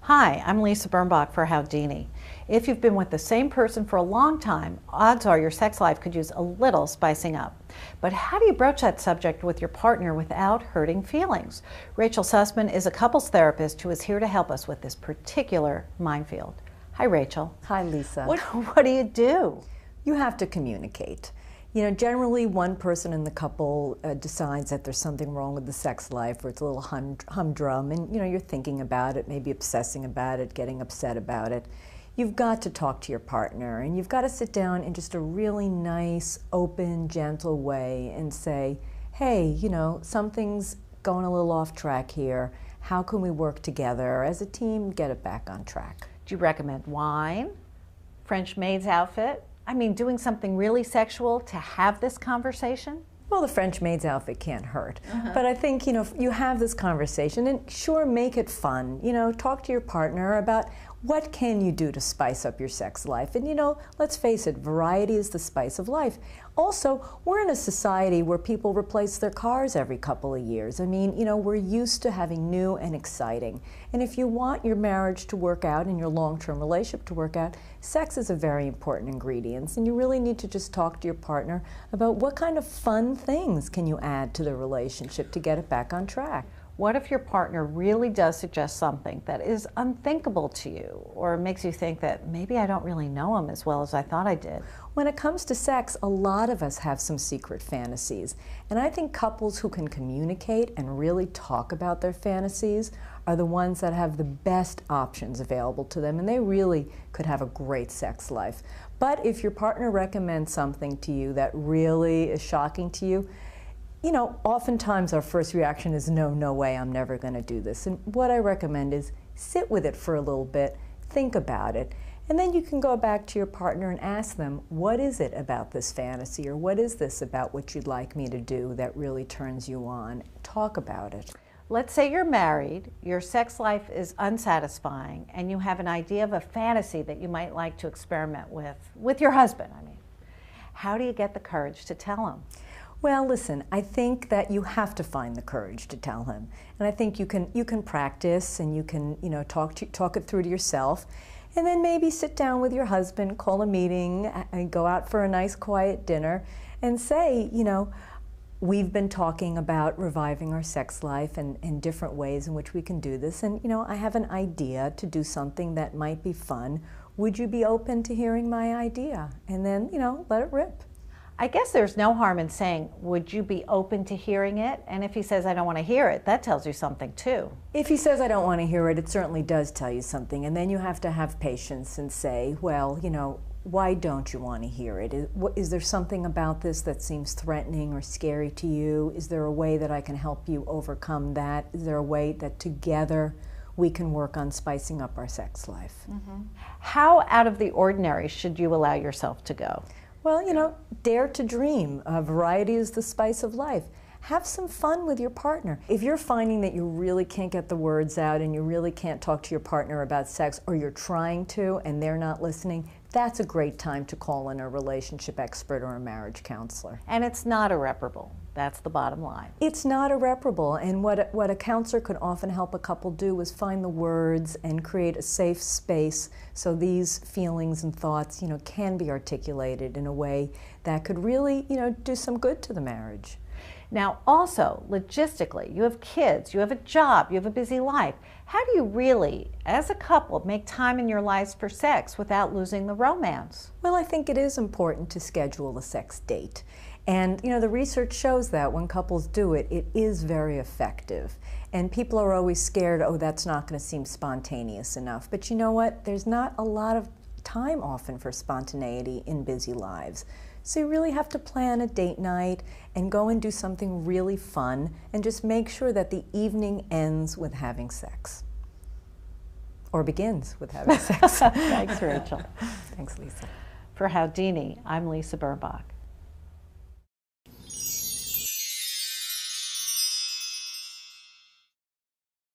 Hi, I'm Lisa Birnbach for Howdini. If you've been with the same person for a long time, odds are your sex life could use a little spicing up. But how do you broach that subject with your partner without hurting feelings? Rachel Sussman is a couples therapist who is here to help us with this particular minefield. Hi, Rachel. Hi, Lisa. What do you do? You have to communicate. You know, generally one person in the couple decides that there's something wrong with the sex life, or it's a little humdrum, and you're thinking about it, maybe obsessing about it, getting upset about it. You've got to talk to your partner, and you've got to sit down in just a really nice, open, gentle way and say, hey, something's going a little off track here. How can we work together as a team, get it back on track? Do you recommend wine, French maid's outfit? I mean, doing something really sexual to have this conversation? Well, the French maid's outfit can't hurt. But I think, you have this conversation, and sure, make it fun. Talk to your partner about what can you do to spice up your sex life. And, let's face it, variety is the spice of life. Also, we're in a society where people replace their cars every couple of years. I mean, we're used to having new and exciting. And if you want your marriage to work out and your long-term relationship to work out, sex is a very important ingredient. And you really need to just talk to your partner about what kind of fun things can you add to the relationship to get it back on track. What if your partner really does suggest something that is unthinkable to you, or makes you think that maybe I don't really know him as well as I thought I did? When it comes to sex, a lot of us have some secret fantasies. And I think couples who can communicate and really talk about their fantasies are the ones that have the best options available to them, and they really could have a great sex life. But if your partner recommends something to you that really is shocking to you, oftentimes our first reaction is, no way, I'm never going to do this. And what I recommend is sit with it for a little bit, think about it, and then you can go back to your partner and ask them, what is it about this fantasy, or what is this about what you'd like me to do that really turns you on? Talk about it. Let's say you're married, your sex life is unsatisfying, and you have an idea of a fantasy that you might like to experiment with your husband, I mean. How do you get the courage to tell him? Well, listen, I think that you have to find the courage to tell him. And I think you can practice, and you can, talk it through to yourself. And then maybe sit down with your husband, call a meeting, and go out for a nice quiet dinner and say, we've been talking about reviving our sex life and different ways in which we can do this. And, I have an idea to do something that might be fun. Would you be open to hearing my idea? And then, let it rip. I guess there's no harm in saying, would you be open to hearing it? And if he says, I don't want to hear it, that tells you something too. If he says, I don't want to hear it, it certainly does tell you something. And then you have to have patience and say, well, why don't you want to hear it? Is there something about this that seems threatening or scary to you? Is there a way that I can help you overcome that? Is there a way that together we can work on spicing up our sex life? How out of the ordinary should you allow yourself to go? Well, dare to dream. Variety is the spice of life. Have some fun with your partner. If you're finding that you really can't get the words out and you really can't talk to your partner about sex, or you're trying to and they're not listening, that's a great time to call in a relationship expert or a marriage counselor. And it's not irreparable. That's the bottom line. It's not irreparable, and what a counselor could often help a couple do is find the words and create a safe space so these feelings and thoughts, can be articulated in a way that could really, do some good to the marriage. Now also, logistically, you have kids, you have a job, you have a busy life. How do you really, as a couple, make time in your lives for sex without losing the romance? Well, I think it is important to schedule a sex date. And, the research shows that when couples do it, it is very effective. And people are always scared, oh, that's not going to seem spontaneous enough. But you know what? There's not a lot of time often for spontaneity in busy lives. So you really have to plan a date night and go and do something really fun, and just make sure that the evening ends with having sex. Or begins with having sex. Thanks, Rachel. Thanks, Lisa. For Howdini, I'm Lisa Birnbach.